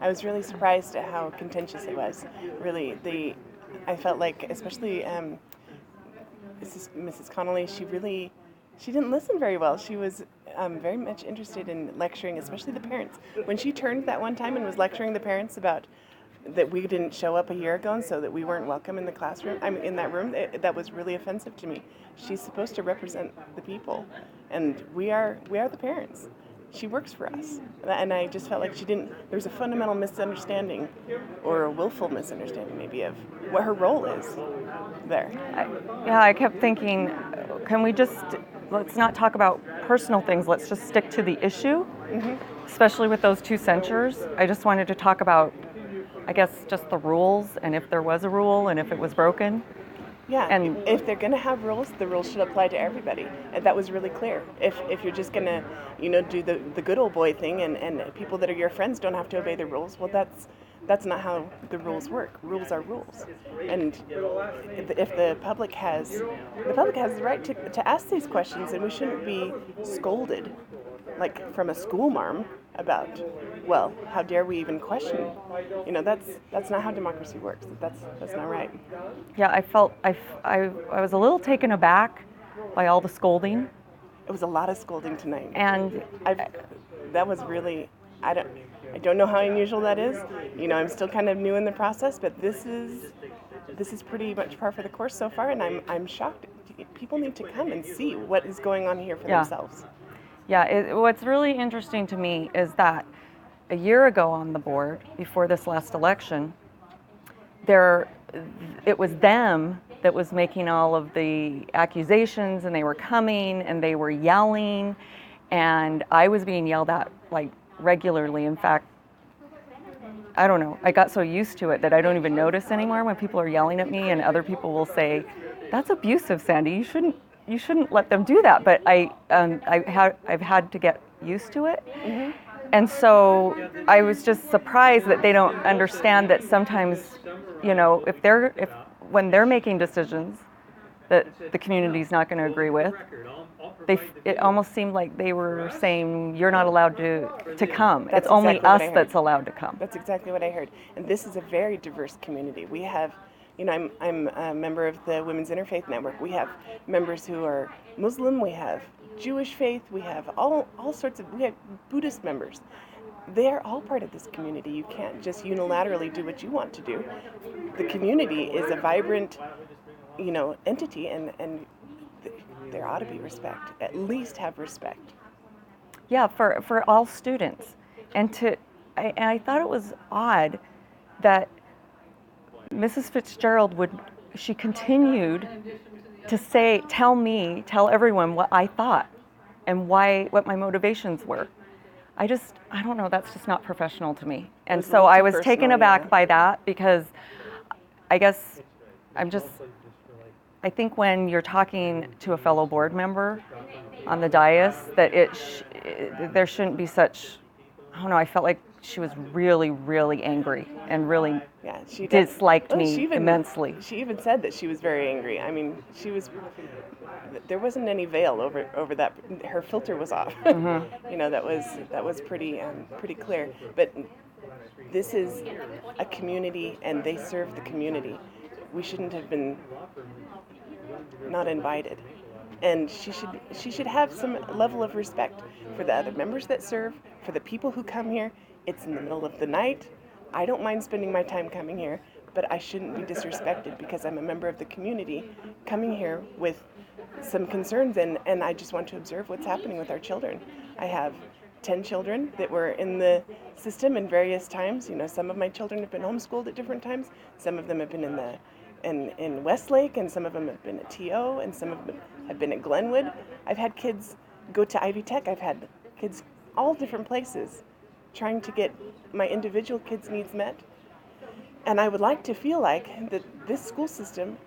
I was really surprised at how contentious it was. Really, I felt like, especially Mrs. Connolly, she didn't listen very well. She was very much interested in lecturing, especially the parents. When she turned that one time and was lecturing the parents about that we didn't show up a year ago and so that we weren't welcome in the classroom, in that room, that was really offensive to me. She's supposed to represent the people, and we are the parents. She works for us, and I just felt like there was a fundamental misunderstanding, or a willful misunderstanding maybe, of what her role is there. I kept thinking, let's not talk about personal things, let's just stick to the issue, especially with those two censures. I just wanted to talk about, I guess, just the rules, and if there was a rule, and if it was broken. Yeah, and if they're going to have rules, the rules should apply to everybody. And that was really clear. If you're just going to, do the good old boy thing, and people that are your friends don't have to obey the rules, well, that's not how the rules work. Rules are rules. And if the public has the right to ask these questions, and we shouldn't be scolded, like from a school marm, about, well, how dare we even question? That's not how democracy works. That's not right. Yeah, I was a little taken aback by all the scolding. It was a lot of scolding tonight, and that was really, I don't know how unusual that is. I'm still kind of new in the process, but this is pretty much par for the course so far, and I'm shocked. People need to come and see what is going on here for themselves. Yeah, what's really interesting to me is that a year ago on the board, before this last election, it was them that was making all of the accusations, and they were coming and they were yelling, and I was being yelled at like regularly. In fact, I don't know, I got so used to it that I don't even notice anymore when people are yelling at me, and other people will say, "That's abusive, Sandee. You shouldn't let them do that." But I've had to get used to it. Mm-hmm. And so I was just surprised that they don't understand that sometimes, when they're making decisions that the community's not going to agree with, it almost seemed like they were saying, you're not allowed to come. It's only us that's allowed to come. That's exactly what I heard. And this is a very diverse community. We have, I'm a member of the Women's Interfaith Network. We have members who are Muslim, we have Jewish faith, we have all sorts of, we have Buddhist members. They are all part of this community. You can't just unilaterally do what you want to do. The community is a vibrant, entity, and there ought to be respect. At least have respect. Yeah, for all students. And I thought it was odd that Mrs. Fitzgerald she continued to tell everyone what I thought and what my motivations were. I don't know, that's just not professional to me. And so I was taken aback by that, because I guess I think when you're talking to a fellow board member on the dais, that there shouldn't be such, I don't know, I felt like she was really, really angry and really disliked me immensely. She even said that she was very angry. I mean, there wasn't any veil over that. Her filter was off. Mm-hmm. That was pretty clear. But this is a community, and they serve the community. We shouldn't have been not invited. And she should have some level of respect for the other members that serve, for the people who come here. It's in the middle of the night. I don't mind spending my time coming here, but I shouldn't be disrespected because I'm a member of the community coming here with some concerns, and I just want to observe what's happening with our children. I have 10 children that were in the system in various times. Some of my children have been homeschooled at different times. Some of them have been in Westlake, and some of them have been at TO, and some of them have been at Glenwood. I've had kids go to Ivy Tech. I've had kids all different places trying to get my individual kids' needs met. And I would like to feel like that this school system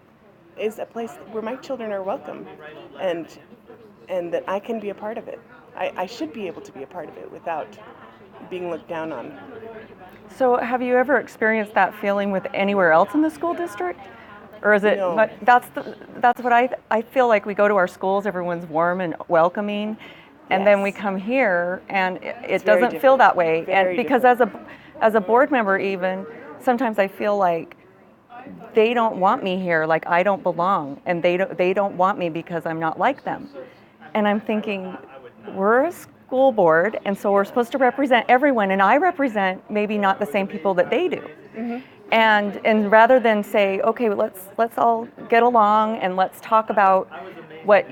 is a place where my children are welcome, and that I can be a part of it. I should be able to be a part of it without being looked down on. So have you ever experienced that feeling with anywhere else in the school district? Or is it, No. that's what I feel like. We go to our schools, everyone's warm and welcoming, and then we come here and it doesn't feel that way. And because as a board member even, sometimes I feel like they don't want me here, like I don't belong, and they don't want me because I'm not like them. And I'm thinking, we're a school board, and so we're supposed to represent everyone, and I represent maybe not the same people that they do. Mm-hmm. And rather than say, okay, let's all get along and let's talk about what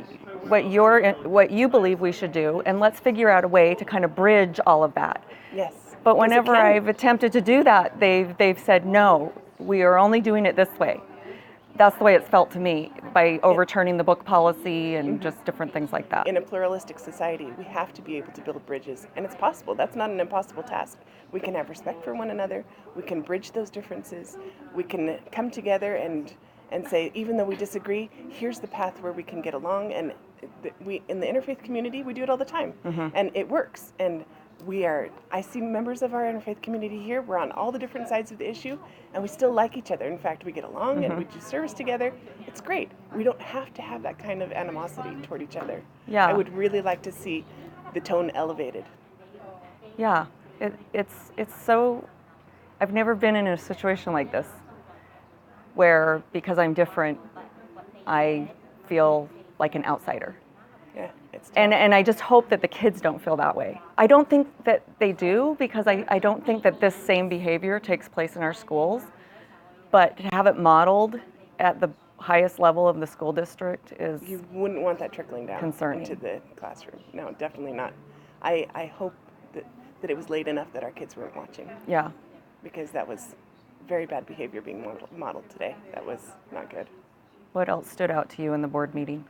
you believe we should do, and let's figure out a way to kind of bridge all of that. Yes. But 'Cause it whenever can. I've attempted to do that, they've said no, we are only doing it this way. That's the way it's felt to me by overturning the book policy and just different things like that. In a pluralistic society, we have to be able to build bridges, and it's possible. That's not an impossible task. We can have respect for one another. We can bridge those differences. We can come together and say, even though we disagree, here's the path where we can get along. And we, in the interfaith community, we do it all the time, and it works. And I see members of our interfaith community here. We're on all the different sides of the issue, and we still like each other. In fact, we get along and we do service together. It's great. We don't have to have that kind of animosity toward each other. Yeah. I would really like to see the tone elevated. Yeah, it's so. I've never been in a situation like this, where because I'm different, I feel like an outsider. Yeah, it's tough. And I just hope that the kids don't feel that way. I don't think that they do, because I don't think that this same behavior takes place in our schools. But to have it modeled at the highest level of the school district is You wouldn't want that trickling down concerning. into the classroom. No, definitely not. I hope that it was late enough that our kids weren't watching, yeah. because that was very bad behavior being modeled today. That was not good. What else stood out to you in the board meeting?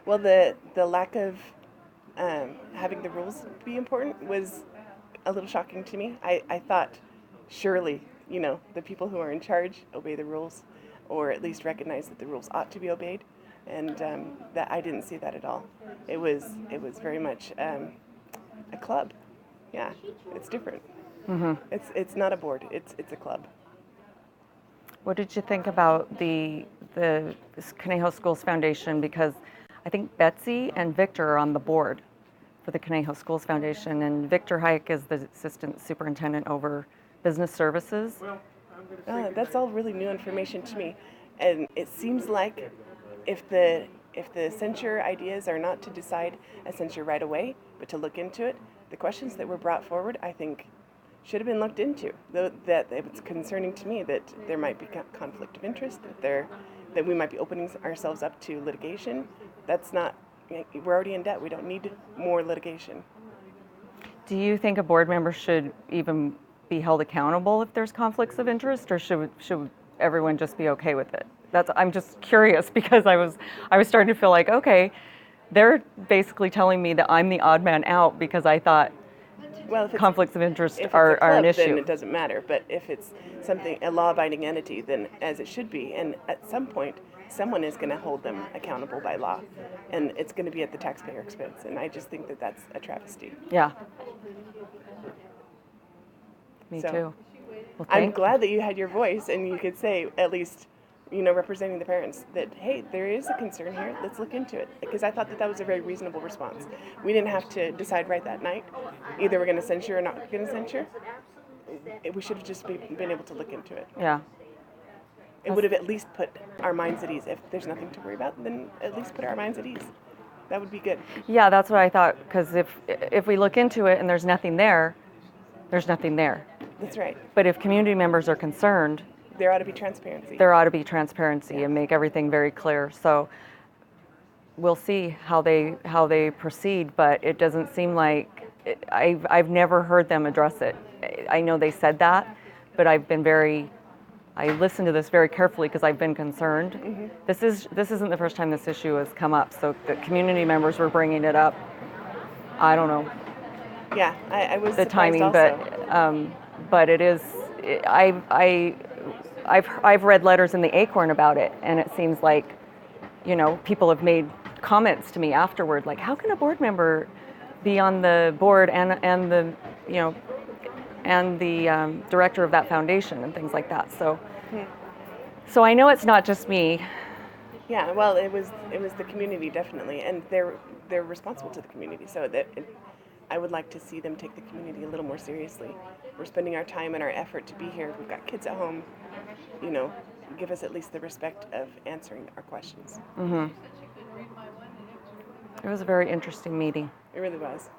Well, the lack of having the rules be important was a little shocking to me. I thought surely, the people who are in charge obey the rules, or at least recognize that the rules ought to be obeyed, and that I didn't see that at all. It was very much a club. Yeah, it's different. Mm-hmm. It's not a board. It's a club. What did you think about the Conejo Schools Foundation? Because I think Betsy and Victor are on the board for the Conejo Schools Foundation, and Victor Hayek is the assistant superintendent over business services. That's all really new information to me, and it seems like if the censure ideas are not to decide a censure right away, but to look into it, the questions that were brought forward, I think, should have been looked into. That it's concerning to me that there might be conflict of interest, that we might be opening ourselves up to litigation. That's not. We're already in debt. We don't need more litigation. Do you think a board member should even be held accountable if there's conflicts of interest, or should everyone just be okay with it? I'm just curious, because I was starting to feel like, okay, they're basically telling me that I'm the odd man out because I thought conflicts of interest are an issue. Then it doesn't matter. But if it's a law-abiding entity, then as it should be, and at some point, someone is going to hold them accountable by law, and it's going to be at the taxpayer expense. And I just think that that's a travesty. Yeah. Me So, too. Well, I'm glad that you had your voice and you could say, at least, representing the parents, that, hey, there is a concern here, let's look into it. Because I thought that was a very reasonable response. We didn't have to decide right that night, either we're going to censure or not going to censure. We should have just been able to look into it. Yeah. It would have at least put our minds at ease. If there's nothing to worry about, then at least put our minds at ease. That would be good. Yeah, that's what I thought, because if we look into it and there's nothing there, there's nothing there. That's right. But if community members are concerned, there ought to be transparency. There ought to be transparency and make everything very clear. So we'll see how they proceed, but it doesn't seem like I've never heard them address it. I know they said that, but I listened to this very carefully because I've been concerned. Mm-hmm. This isn't the first time this issue has come up. So the community members were bringing it up. I don't know. Yeah, I was the surprised timing, also. But it is. I've read letters in the Acorn about it, and it seems like, people have made comments to me afterward, like, how can a board member be on the board and the director of that foundation and things like that. So I know it's not just me. Yeah, well, it was the community, definitely, and they're responsible to the community. So that I would like to see them take the community a little more seriously. We're spending our time and our effort to be here. We've got kids at home. You know, give us at least the respect of answering our questions. It was a very interesting meeting. It really was.